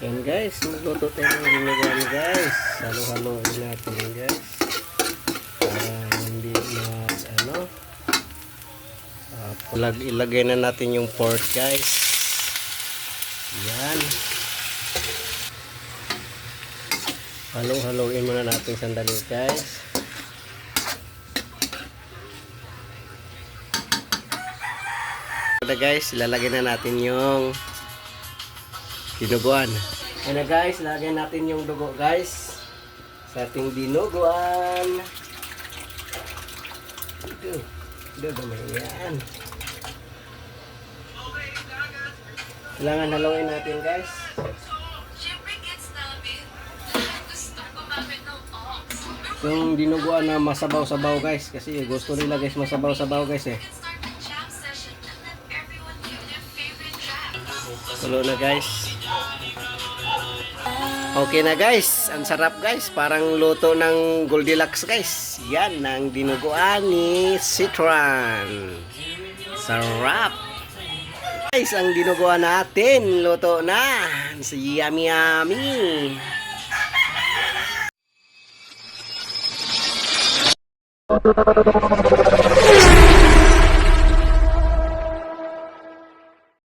Yan guys, magluto tayo ng ginagawa guys. Halo-haloin natin guys. Para hindi mas ilagay na natin yung pork guys. Yan. Halo-haloin muna natin sandali guys. Guys, ilalagay na natin yung dinuguan. Ayan na guys, lagyan natin yung dugo guys sa ating dinuguan. Ito naman yan. Kailangan haluin natin guys. Yung dinuguan na masabaw-sabaw guys, kasi gusto nila guys masabaw-sabaw guys eh. Tulo na guys. Okay na guys. Ang sarap guys. Parang luto ng Goldilocks guys. Yan ang dinuguan ni Citron. Sarap. Guys, ang dinuguan natin. Luto na. Yummy yummy.